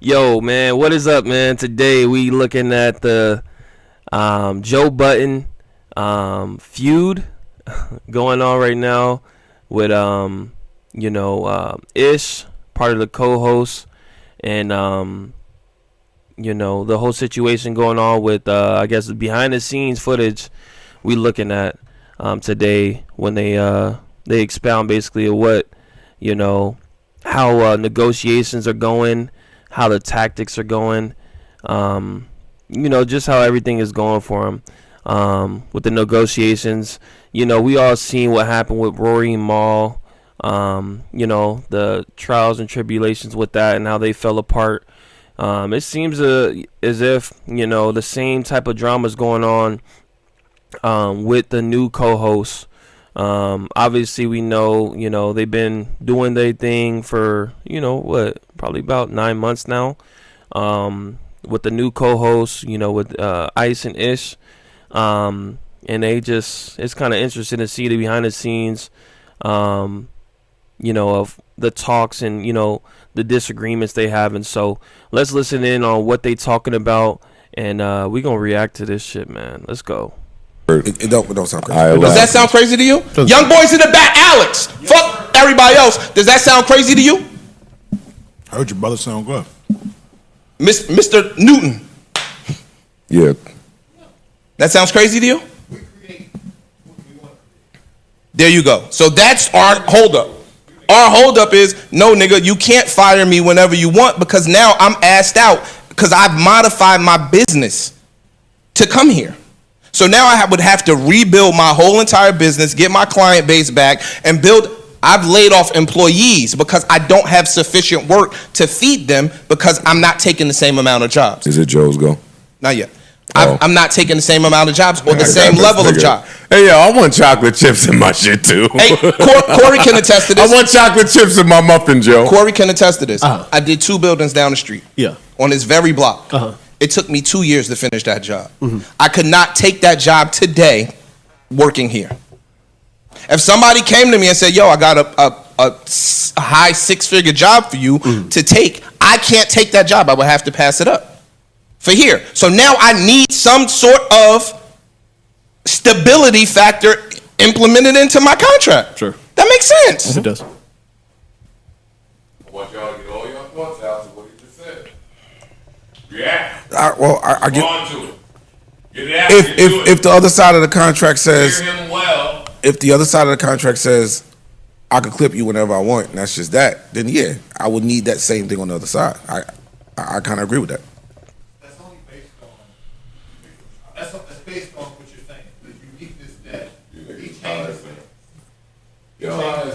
Yo, man, what is up, man? Today we looking at the Joe Budden feud going on right now with Ish, part of the co-host, and the whole situation going on with I guess behind the scenes footage we looking at today when they expound basically what how negotiations are going, how the tactics are going, just how everything is going for him with the negotiations. We all seen what happened with Rory and Mal, the trials and tribulations with that and how they fell apart. It seems as if, the same type of drama is going on with the new co-hosts. Obviously we know, they've been doing their thing for, probably about 9 months now, with the new co-hosts, with Ice and Ish. And it's kind of interesting to see the behind the scenes, of the talks and, the disagreements they have. And so let's listen in on what they talking about, and we're going to react to this shit, man. Let's go. It don't sound crazy. Does that sound crazy to you? Young boys in the back, Alex. Fuck everybody else. Does that sound crazy to you? I heard your brother sound good. Mr. Newton. Yeah. That sounds crazy to you? There you go. So that's our holdup. Our holdup is, no, nigga, you can't fire me whenever you want because now I'm asked out because I've modified my business to come here. So now I would have to rebuild my whole entire business, get my client base back, and I've laid off employees because I don't have sufficient work to feed them because I'm not taking the same amount of jobs. Is it Joe's go? Not yet. I'm not taking the same amount of jobs or the same level of job. Hey, yo, I want chocolate chips in my shit, too. Hey, Corey can attest to this. I want chocolate chips in my muffin, Joe. Corey can attest to this. I did 2 buildings down the street. Yeah. On this very block. It took me 2 years to finish that job. I could not take that job today working here. If somebody came to me and said, yo, I got a high 6-figure job for you to take, I can't take that job. I would have to pass it up for here. So now I need some sort of stability factor implemented into my contract. Sure. That makes sense. Yes, it does. I want y'all to get all your thoughts out to what he just said. Yeah. I get. On to it. Get it out. If the other side of the contract says, Hear him well. if the other side of the contract says, I can clip you whenever I want, and that's just that, then yeah, I would need that same thing on the other side. I kind of agree with that. That's only based on. That's based on what you're saying. The uniqueness that he changes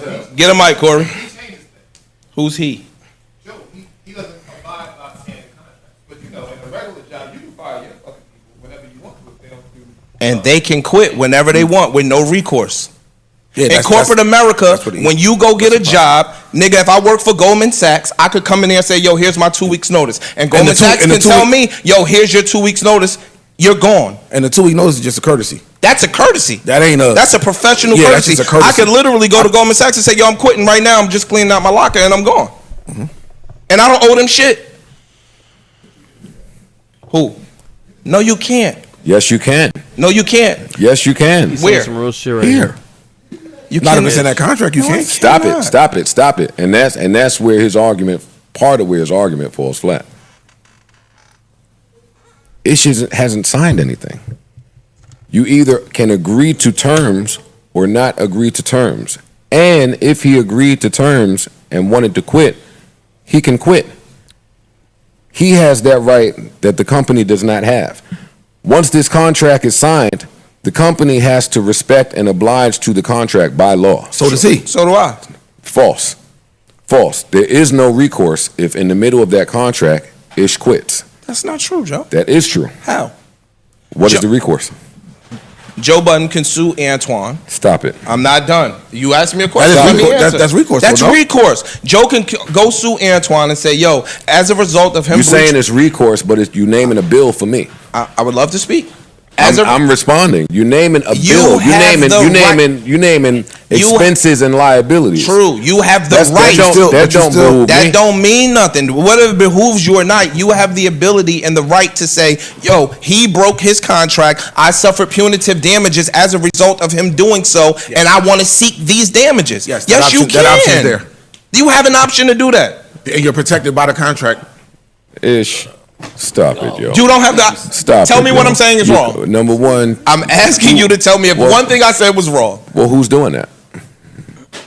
things. Get a mic, Corey. He changes things. Who's he? Joe, he doesn't abide by standard contracts. But in a regular job, you can fire your fucking people whenever you want to if they don't do. And they can quit whenever they want with no recourse. Yeah, In corporate America, when you go get a job, nigga, if I work for Goldman Sachs, I could come in there and say, yo, here's my 2 weeks notice. And Goldman Sachs can tell me, yo, here's your 2 weeks notice. You're gone. And the 2-week notice is just a courtesy. That's a courtesy. That's a professional yeah, courtesy. That's just a courtesy. I could literally go to Goldman Sachs and say, yo, I'm quitting right now. I'm just cleaning out my locker and I'm gone. And I don't owe them shit. Who? No, you can't. Yes, you can. No, you can't. Yes, you can. He's Where? saying some real shit right Here. here. You Not can't. if it's in that contract, you can't. Stop it. And that's where his argument, part of where his argument falls flat. Ish hasn't signed anything. You either can agree to terms or not agree to terms. And if he agreed to terms and wanted to quit, he can quit. He has that right that the company does not have. Once this contract is signed, the company has to respect and oblige to the contract by law. So does he. So do I. False. There is no recourse if in the middle of that contract, Ish quits. That's not true, Joe. That is true. How? What is the recourse? Joe Budden can sue Antoine. Stop it. I'm not done. You asked me a question. That is Let me recourse. answer. That's recourse, That's though, no? recourse. Joe can go sue Antoine and say, yo, as a result of him You're saying it's recourse, but you naming a bill for me. I would love to speak. I'm responding. You naming a You bill. have You naming expenses and liabilities. True. You have the right. That don't mean nothing. Whether it behooves you or not, you have the ability and the right to say, yo, he broke his contract. I suffered punitive damages as a result of him doing so, and I want to seek these damages. Yes, you can. That option's there. You have an option to do that. And you're protected by the contract. Ish. Stop it, yo. You don't have to. Stop. Tell me what I'm saying is wrong. Number one, I'm asking you to tell me if one thing I said was wrong. Well, who's doing that?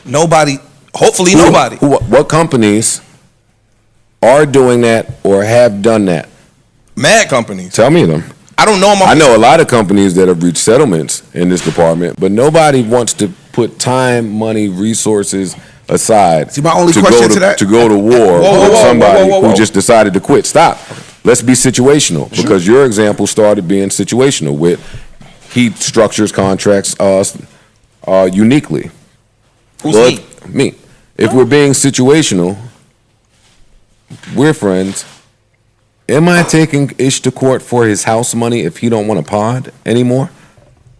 Nobody. Hopefully, nobody. What companies are doing that or have done that? Mad companies. Tell me them. I don't know them. I know a lot of companies that have reached settlements in this department, but nobody wants to put time, money, resources aside. See, my only question to that? To go to war with somebody who just decided to quit. Stop. Let's be situational, because your example started being situational with he structures contracts uniquely. Who's he? Me. If we're being situational, we're friends. Am I taking Ish to court for his house money if he don't want a pod anymore?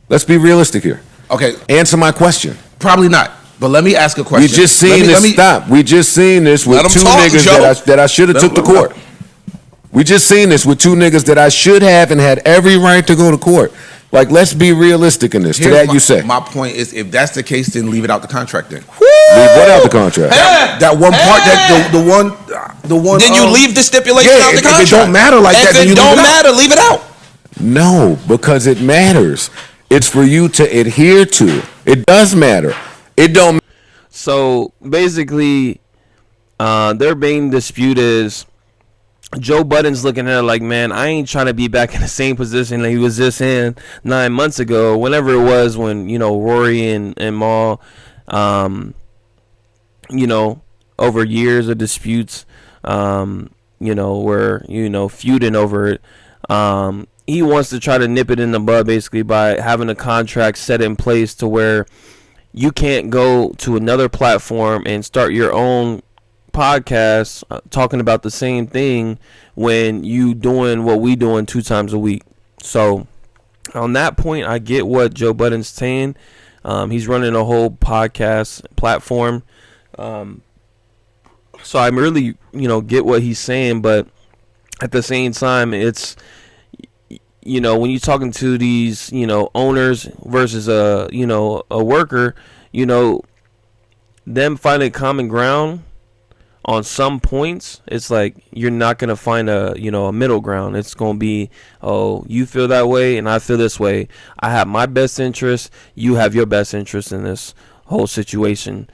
Let's be realistic here. Okay. Answer my question. Probably not. But let me ask a question. We just seen this. Stop. We just seen this with two niggas that I should have took to court. We just seen this with two niggas that I should have and had every right to go to court. Like, let's be realistic in this. To that you say. My point is, if that's the case, then leave it out the contract then. Leave what out the contract? That one part, that the one. Then you leave the stipulation out the contract. If it don't matter like that, then you leave it out. No, because it matters. It's for you to adhere to. It does matter. It don't. So basically, their main dispute is Joe Budden's looking at it like, man, I ain't trying to be back in the same position that he was just in 9 months ago, whenever it was when, Rory and Maul, over years of disputes, were, feuding over it. He wants to try to nip it in the bud, basically, by having a contract set in place to where you can't go to another platform and start your own podcast talking about the same thing when you doing what we doing 2 times a week. So on that point, I get what Joe Budden's saying. He's running a whole podcast platform. So I really, get what he's saying, but at the same time, it's, when you're talking to these, owners versus a worker, them finding common ground on some points, it's like you're not going to find a middle ground. It's going to be, oh, you feel that way and I feel this way. I have my best interest. You have your best interest in this whole situation.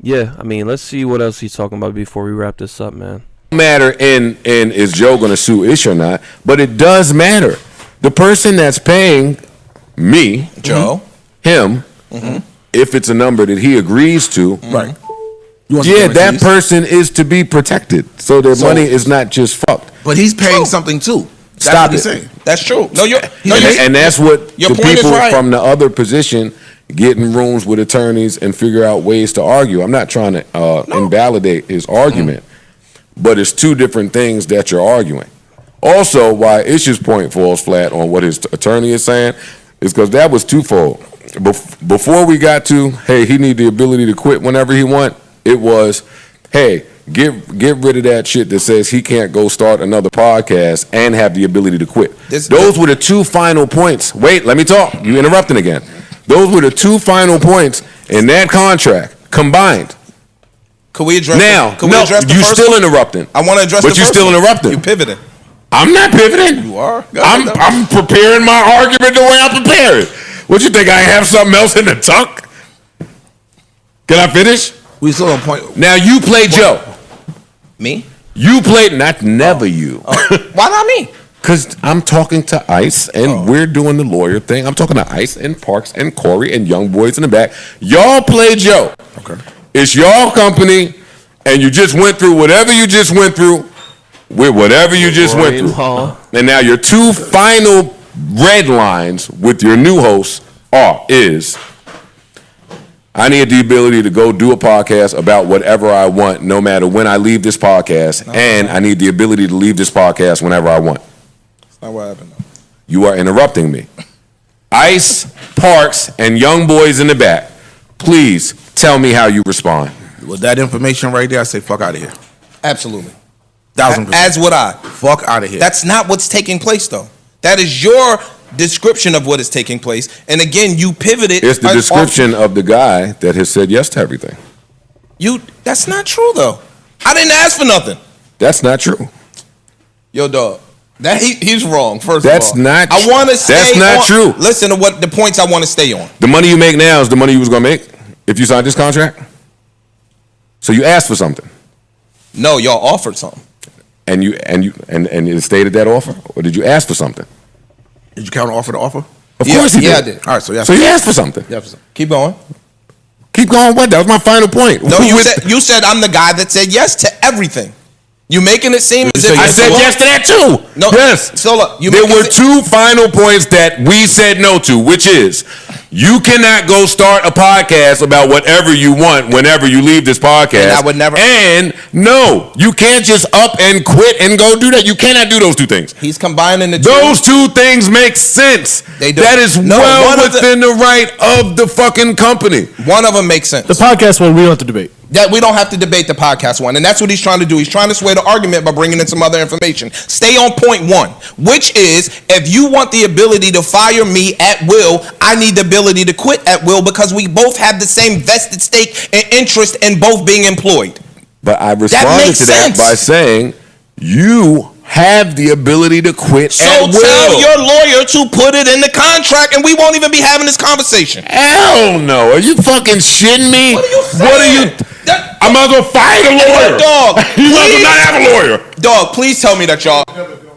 Yeah, I mean, let's see what else he's talking about before we wrap this up, man. Matter in is Joe going to sue Ish or not, but it does matter. The person that's paying me, Joe, him, if it's a number that he agrees to, right? That person is to be protected, so their money is not just fucked. But he's paying something too. Stop it. Saying. That's true. And that's what your the point people is right. from the other position get in rooms with attorneys and figure out ways to argue. I'm not trying to invalidate his argument, but it's 2 different things that you're arguing. Also, why Ish's point falls flat on what his attorney is saying is because that was twofold. Before we got to, hey, he need the ability to quit whenever he want, it was, hey, get rid of that shit that says he can't go start another podcast and have the ability to quit. Those were the 2 final points. Wait, let me talk. You interrupting again. Those were the 2 final points in that contract combined. Could we address you still interrupting. I want to address but the you still interrupting. You pivoting. I'm not pivoting. You are. I'm preparing my argument the way I prepare it. What you think, I have something else in the tuck? Can I finish? We still on point. Now you play Joe. Me? You played, never you. Why not me? Because I'm talking to ICE and we're doing the lawyer thing. I'm talking to ICE and Parks and Corey and young boys in the back. Y'all play Joe. Okay. It's y'all company and you just went through whatever you just went through with whatever you just went through. And now your 2 final red lines with your new host is I need the ability to go do a podcast about whatever I want, no matter when I leave this podcast, and I need the ability to leave this podcast whenever I want. That's not what happened. You are interrupting me. Ice, Parks, and young boys in the back, please tell me how you respond. With that information right there, I say fuck out of here. Absolutely. 1000%. As would I. Fuck out of here. That's not what's taking place, though. That is your description of what is taking place. And again, you pivoted. It's the description of the guy that has said yes to everything. That's not true, though. I didn't ask for nothing. That's not true. Yo, dog. He's wrong. First That's of all, not. I want to stay. That's not true. Listen to what the points I want to stay on. The money you make now is the money you was gonna make if you signed this contract. So you asked for something, No, y'all offered something. and it stated that offer, or did you ask for something? Did you counter offer the offer? Of course he did. Yeah, I did. All right, so yeah. So you asked for something. Keep going. Keep going. What? That was my final point. No, you said I'm the guy that said yes to everything. You making it seem as if I said yes to that too. No, Yes. So look, There were two final points that we said no to, which is you cannot go start a podcast about whatever you want whenever you leave this podcast. And I would never. And no, you can't just up and quit and go do that. You cannot do those two things. He's combining the Those two things make sense. They do. That is No, well one of within the right of the fucking company. One of them makes sense. The podcast one we don't have to debate. That we don't have to debate the podcast one, and that's what he's trying to do. He's trying to sway the argument by bringing in some other information. Stay on point one, which is if you want the ability to fire me at will, I need the ability to quit at will because we both have the same vested stake and interest in both being employed. But I responded makes to that sense. by saying you have the ability to quit So at will. tell your lawyer to put it in the contract, and we won't even be having this conversation. Hell no. Are you fucking shitting me? What are you? I might as well fire the lawyer. Dog, You might as please- well not have a lawyer. Dog, please tell me that y'all.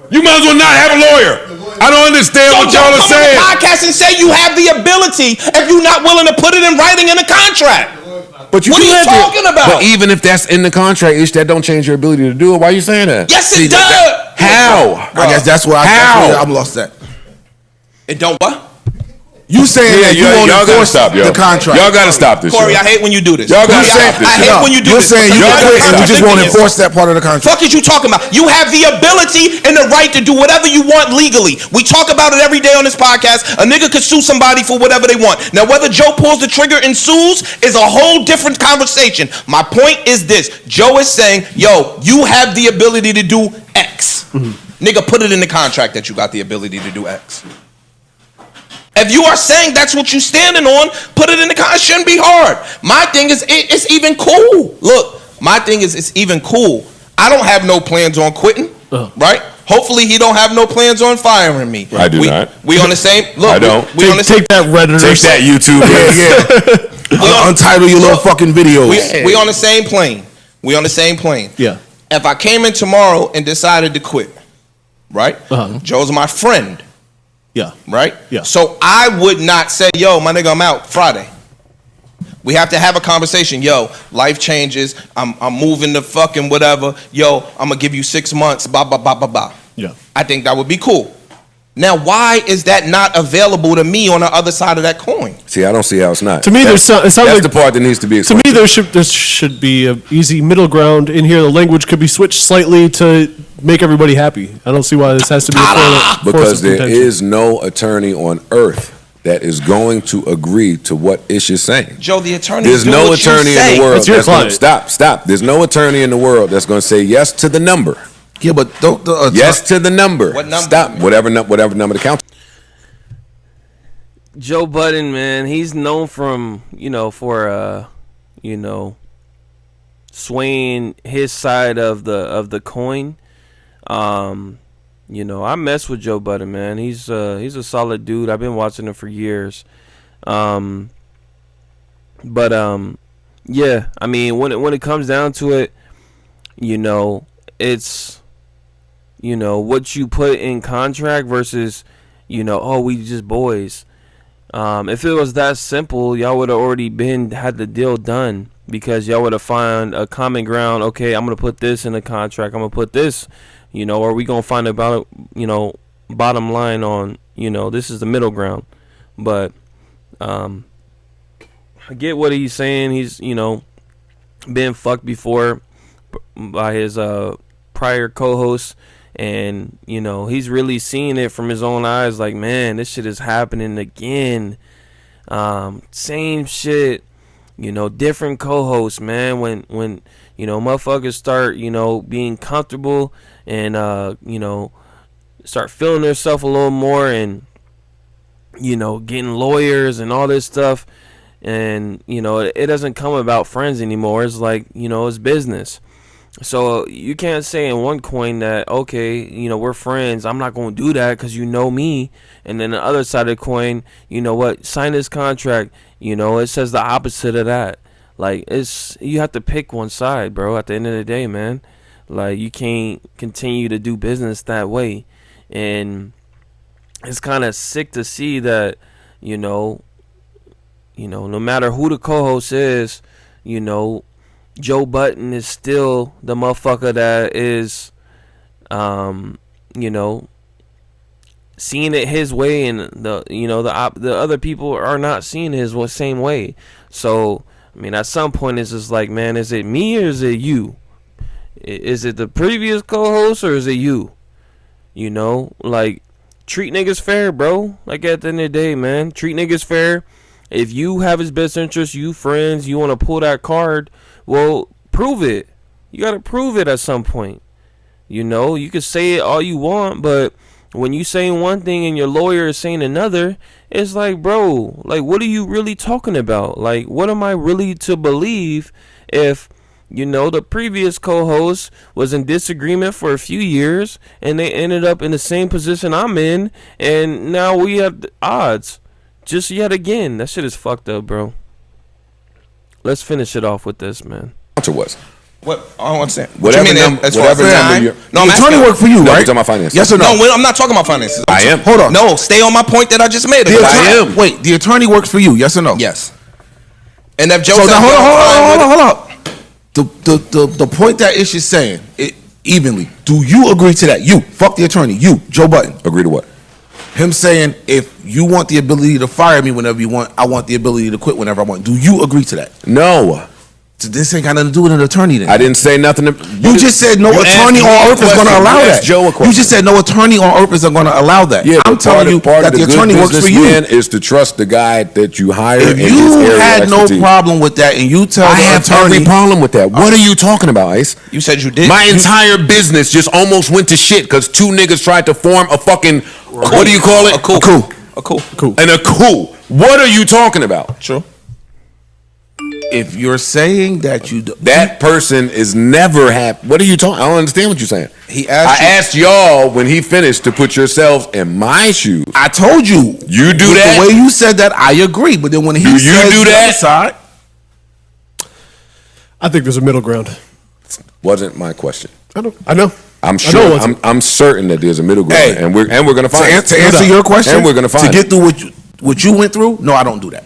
You might as well not have a lawyer. I don't understand what y'all are come on saying. the podcast and say you have the ability if you're not willing to put it in writing in the contract. But you What do are you have to- talking about? But even if that's in the contract, that don't change your ability to do it. Why are you saying that? Yes, it does. How? I guess that's where I'm lost at. It don't what? You saying that you won't y'all gotta enforce stop, yo. the contract. Y'all gotta stop this. Corey, yo. I hate when you do this. Y'all gotta Corey, stop this I shit. hate when you do You're this. saying you because quit and you just won't contradict enforce that part of the contract. Fuck is you talking about? You have the ability and the right to do whatever you want legally. We talk about it every day on this podcast. A nigga could sue somebody for whatever they want. Now, whether Joe pulls the trigger and sues is a whole different conversation. My point is this. Joe is saying, yo, you have the ability to do X. Nigga, put it in the contract that you got the ability to do X. If you are saying that's what you're standing on, put it in the contract. It shouldn't be hard. My thing is, it's even cool. Look, my thing is, it's even cool. I don't have no plans on quitting, right? Hopefully, he don't have no plans on firing me. I do not. We on the same. Look, I don't. We on the same. Take that Redditor. Take that, YouTube. Untitle your little fucking videos. We on the same plane. We on the same plane. Yeah. If I came in tomorrow and decided to quit, right? Joe's my friend. Yeah. Right? Yeah. So I would not say, yo, my nigga, I'm out Friday. We have to have a conversation. Yo, life changes. I'm moving to fucking whatever. Yo, I'm going to give you 6 months. Blah, blah, blah, blah, blah. Yeah. I think that would be cool. Now, why is that not available to me on the other side of that coin? See, I don't see how it's not. To me, it sounds that's like the part that needs to be to explained. me there should be an easy middle ground in here. The language could be switched slightly to make everybody happy. I don't see why this has to be a force Because of there contention. is no attorney on earth that is going to agree to what Ish is saying. Joe, the attorney. There's no attorney in the world That's your that's going to client. stop. There's no attorney in the world that's going to say yes to the number. Yeah, but Yes to the number. What number? Stop. Whatever number the count. Joe Budden, man, he's known for swaying his side of the coin. I mess with Joe Budden, man. He's a solid dude. I've been watching him for years. Yeah, I mean, when it comes down to it, it's what you put in contract versus we just boys. If it was that simple, y'all would have already had the deal done because y'all would have found a common ground. Okay, I'm gonna put this in the contract. I'm gonna put this, or we gonna find about bottom line on this is the middle ground. But I get what he's saying. He's been fucked before by his prior co-hosts, And, you know, he's really seeing it from his own eyes. Like, man, this shit is happening again. Same shit, you know, different co-hosts, man. When you know, motherfuckers start, you know, being comfortable and, you know, start feeling themselves a little more and, you know, getting lawyers and all this stuff. And, you know, it doesn't come about friends anymore. It's like, you know, it's business. So you can't say in one coin that, okay, you know, we're friends, I'm not going to do that because you know me. And then the other side of the coin, you know what, sign this contract, you know, it says the opposite of that. Like, you have to pick one side, bro, at the end of the day, man. Like, you can't continue to do business that way. And it's kind of sick to see that, you know, no matter who the co-host is, you know, Joe Budden is still the motherfucker that is, you know, seeing it his way, and the other people are not seeing his same way. So, I mean, at some point, it's just like, man, is it me or is it you? Is it the previous co-host or is it you? You know, like, treat niggas fair, bro. Like, at the end of the day, man, treat niggas fair. If you have his best interest, you friends, you want to pull that card, well, prove it. You got to prove it at some point. You know, you can say it all you want, but when you saying one thing and your lawyer is saying another, it's like, bro, like, what are you really talking about? Like, what am I really to believe if, you know, the previous co-host was in disagreement for a few years and they ended up in the same position I'm in, and now we have the odds just yet again? That shit is fucked up, bro. Let's finish it off with this, man. Answer was. What? I don't understand. What Whatever you mean? number- As far as whatever number time? you're- No, I'm The attorney asking. work for you, No, we're right? talking about finances. Yes or no? No, I'm not talking about finances. I am. Hold on. No, stay on my point that I just made. The attorney, I am. Wait, the attorney works for you, yes or no? Yes. And if Joe So said, now, hold "Yo, on. The point that Ish is saying, evenly, do you agree to that? You, fuck the attorney, you, Joe Budden. Agree to what? Him saying, if you want the ability to fire me whenever you want, I want the ability to quit whenever I want. Do you agree to that? No. So this ain't got nothing to do with an attorney then. I didn't say nothing. You just said no You attorney asked me on a earth is going to question. allow You that. asked Joe a You question. just said no attorney on earth is going to allow that. Yeah, I'm but telling you part that of the attorney works for you. businessman is to trust the guy that you hire If in his you area had of no expertise. problem with that and you tell I the have attorney, every problem with that. What are you talking about, Ice? You said you did. My entire business just almost went to shit because two niggas tried to form a fucking, what do you call it? A coup. A coup. A coup. And a coup. What are you talking about? True. if you're saying that you do, That person is never happy. What are you talking? I don't understand what you're saying. He asked I asked y'all when he finished to put yourselves in my shoes. I told you. You do With that? The way you said that, I agree. But then when he Do you says do the that? other side, I think there's a middle ground. Wasn't my question. I know. I'm I sure. know it wasn't. I'm certain that there's a middle ground, Hey, and we're gonna to, find it. to answer your question, and we're gonna find to get it. through what you went through. No, I don't do that.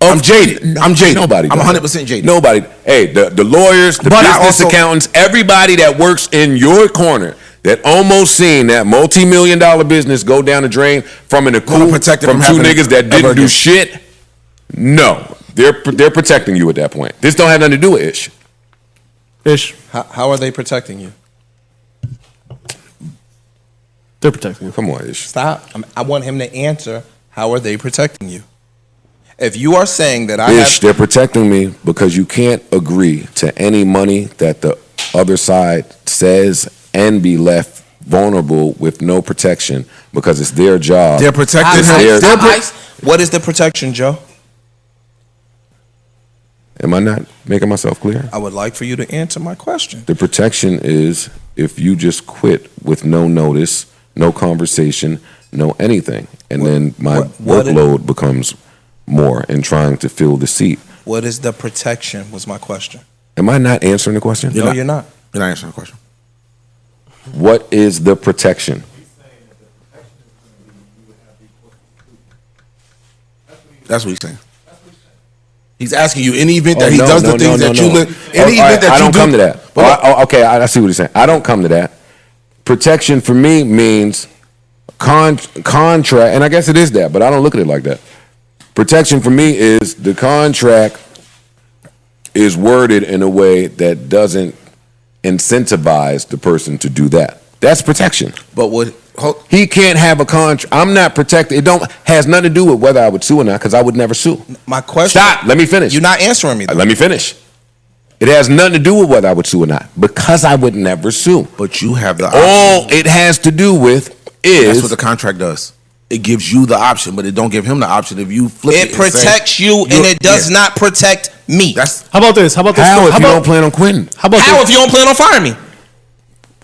I'm jaded. I'm jaded. Nobody. I'm does 100% that. jaded. Nobody. Hey, the lawyers, the But I business also- accountants, everybody that works in your corner that almost seen that multi-million-dollar business go down the drain from an Wanna coup protect it from from two happening niggas that ever didn't do again. shit. No, they're protecting you at that point. This don't have nothing to do with Ish. Ish. How are they protecting you? They're protecting you. Come on, Ish. Stop. I want him to answer. How are they protecting you? If you are saying that Ish, they're protecting me because you can't agree to any money that the other side says and be left vulnerable with no protection because it's their job. They're protecting It's him. their- what is the protection, Joe? Am I not making myself clear? I would like for you to answer my question. The protection is if you just quit with no notice, no conversation, no anything, and then my what- workload becomes more in trying to fill the seat. What is the protection? Was my question. Am I not answering the question? No, you're not. You're not answering the question. What is the protection? That's what he's saying. He's asking you in the event that Oh, he no, does no, the things no, that no, you no. live. In the Oh, event that I you don't do, come to that. But Oh, okay, I see what he's saying. I don't come to that. Protection for me means contract, and I guess it is that, but I don't look at it like that. Protection for me is the contract is worded in a way that doesn't incentivize the person to do that. That's protection. But He can't have a contract. I'm not protected. It has nothing to do with whether I would sue or not, because I would never sue. My question. Stop. Let me finish. You're not answering me. Let me finish. It has nothing to do with whether I would sue or not, because I would never sue. But you have the option. All it has to do with is That's what the contract does. It gives you the option, but it don't give him the option if you flip it. It protects you, and it does not protect me. How about this? How if you don't plan on quitting? How about How this? if you don't plan on firing me?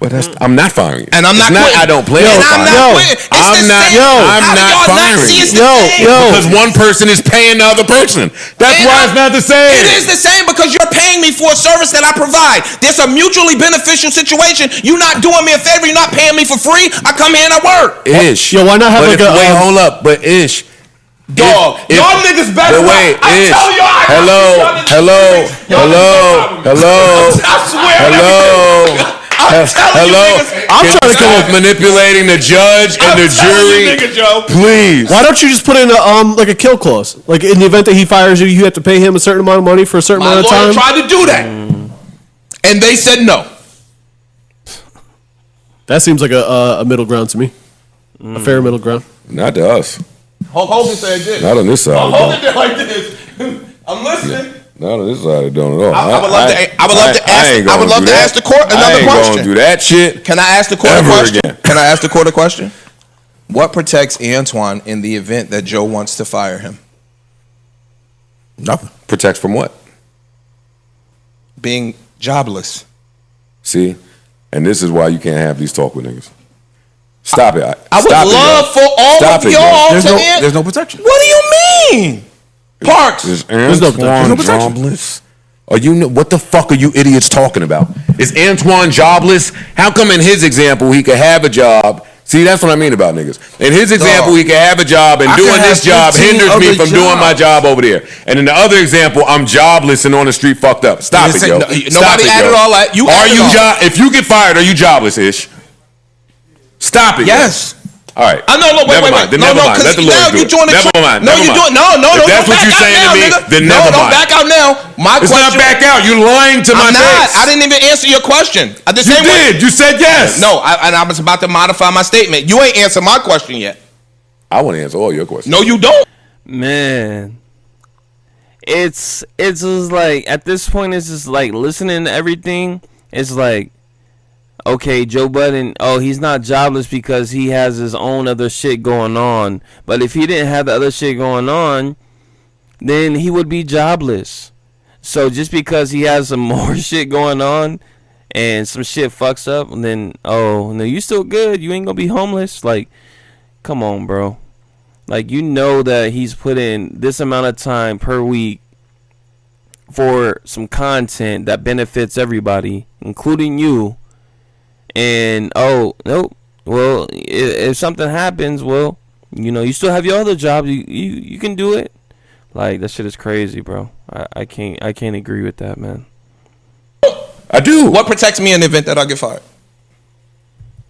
But I'm not firing you. And I'm not quitting. I don't plan And on I'm firing not you. quitting. It's I'm the not. same. I'm How do not y'all not firing see you. it's the same? Because one person is paying the other person. That's And why it's not the same. It is the same because you're paying me for a service that I provide. There's a mutually beneficial situation. You're not doing me a favor. You're not paying me for free. I come here and I work. Ish. Yo, why not have but like wait, a hold up. But ish. Dog, y'all niggas better. But wait, I ish. tell y'all, I Hello. I swear. I'm telling you niggas. I'm Can trying to you come stop manipulating the judge and the jury. Nigga, Joe. Please. Why don't you just put in a kill clause? Like in the event that he fires you, you have to pay him a certain amount of money for a certain My amount of lawyer time. tried to do that, and they said no. That seems like a middle ground to me. A fair middle ground. Not to us. Hulk Hogan said this. Not on this side. Hold it there like this. I'm listening. Not on this side. It don't at all. I would love to ask the court another I ain't question. gonna do that shit. Can I ask the court a Ever question? again. Can I ask the court a question? What protects Antoine in the event that Joe wants to fire him? Nothing. Protects from what? Being jobless. See? And this is why you can't have these talk with niggas. Stop it. I would love for all of y'all to end. There's no protection. What do you mean? Parks. There's no protection. jobless. Are you? What the fuck are you idiots talking about? Is Antoine jobless? How come in his example he could have a job? See, that's what I mean about niggas. In his example, he could have a job, and I doing can this have job 15 hinders me other from doing my jobs. job over there. And in the other example, I'm jobless and on the street fucked up. Stop it, yo. Nobody Stop it, added yo. all that. You Are added you all. If you get fired, are you jobless, Ish? Stop it. yo. Yes. All right. I know. Wait. Then No, never mind. Let the now lawyers do you it. join the Never trick. mind. No, Never you mind. doing. No. If that's don't what you're back out saying now, to me, nigga. then no, never don't mind. back out now. My It's question. not back out. You're lying to my I'm not. face. I didn't even answer your question. The You same way- did. You said yes. No, and I was about to modify my statement. You ain't answered my question yet. I want to answer all your questions. No, you don't. Man, it's just like at this point, it's just like listening to everything. It's like, okay, Joe Budden, he's not jobless because he has his own other shit going on. But if he didn't have the other shit going on, then he would be jobless. So just because he has some more shit going on and some shit fucks up, then no, you still good. You ain't gonna be homeless. Like, come on, bro. Like, you know that he's put in this amount of time per week for some content that benefits everybody, including you. And, nope. Well, if something happens, well, you still have your other job. You can do it. Like, that shit is crazy, bro. I can't agree with that, man. I do. What protects me in the event that I get fired?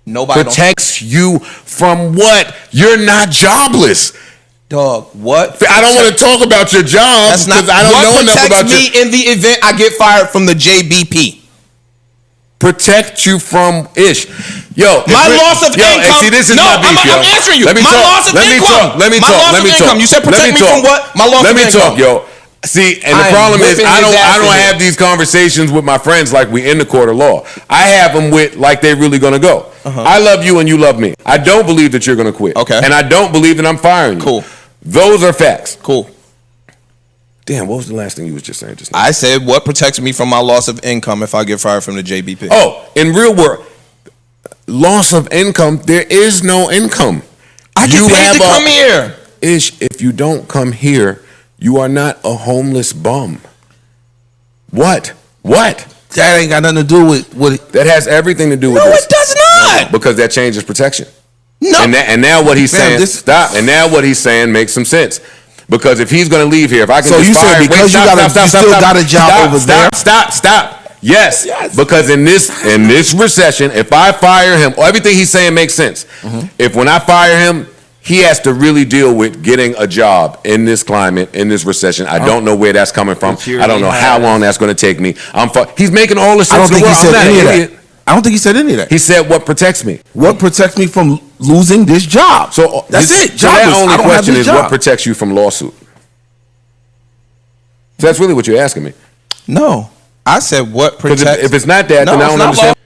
Nobody. Protects you from what? You're not jobless. Dog, what? I don't want to talk about your job That's not. because I don't know What enough protects about me in the event I get fired from the JBP? Protect you from Ish. Yo, My loss of income. And see, this is No, my beef, yo. I'm answering you. Let me My talk. loss of Let me income. talk. Let me My talk. loss Let me of talk. income. You said Let protect me talk. from what? My loss Let of me income. talk, yo. See, and the I am problem is whipping I his ass don't in have here. these conversations with my friends like we in the court of law. I have them with like they're really gonna go. I love you and you love me. I don't believe that you're gonna quit. Okay. And I don't believe that I'm firing you. Cool. Those are facts. Cool. Damn, what was the last thing you was just saying just now? I said what protects me from my loss of income if I get fired from the JBP? Oh, in real world, loss of income, there is no income. I get paid to come here. Ish, if you don't come here, you are not a homeless bum. What? That ain't got nothing to do with That has everything to do with No, this. it does not. Because that changes protection. No. And now what he's Fam, saying, stop. And now what he's saying makes some sense. Because if he's going to leave here, if I can So just you said fire, because you still got a job over there? Stop. Yes. Because in this recession, if I fire him, everything he's saying makes sense. If when I fire him, he has to really deal with getting a job in this climate, in this recession. I don't know where that's coming from. I don't know how long that's going to take me. He's making all the sense. I don't think he said any of that. I don't think he said any of that. He said, "What protects me?" What protects me from losing this job? So that's it. So that Jobless. I only don't have question this is what job. protects you from lawsuit. So that's really what you're asking me. No, I said what Because protects. if it's not that, No, then I it's don't not understand.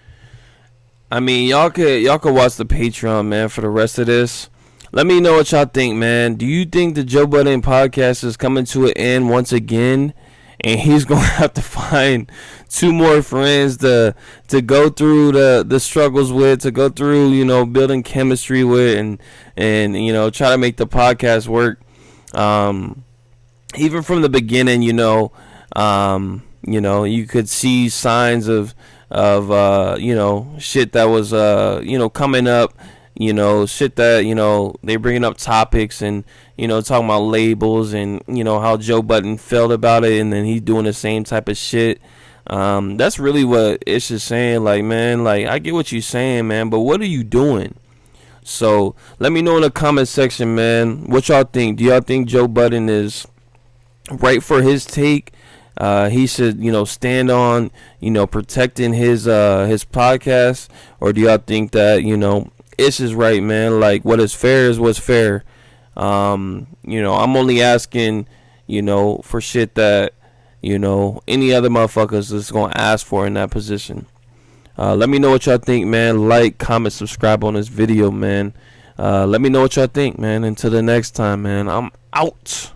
I mean, y'all could watch the Patreon, man, for the rest of this. Let me know what y'all think, man. Do you think the Joe Budden podcast is coming to an end once again, and he's gonna have to find 2 more friends to go through the struggles with, to go through, you know, building chemistry with, and you know, try to make the podcast work. Even from the beginning, you know, you could see signs of you know, shit that was you know, coming up, you know, shit that, you know, they bringing up topics and, you know, talking about labels and, you know, how Joe Budden felt about it, and then he's doing the same type of shit. That's really what Ish is saying. Like, man, like, I get what you're saying, man, but what are you doing? So let me know in the comment section, man, what y'all think. Do y'all think Joe Budden is right for his take? He should, you know, stand on, you know, protecting his podcast, or do y'all think that, you know, Ish is right, man? Like, what is fair is what's fair. You know, I'm only asking, you know, for shit that, you know, any other motherfuckers is gonna ask for in that position. Let me know what y'all think, man. Like, comment, subscribe on this video, man. Let me know what y'all think, man. Until the next time, man. I'm out.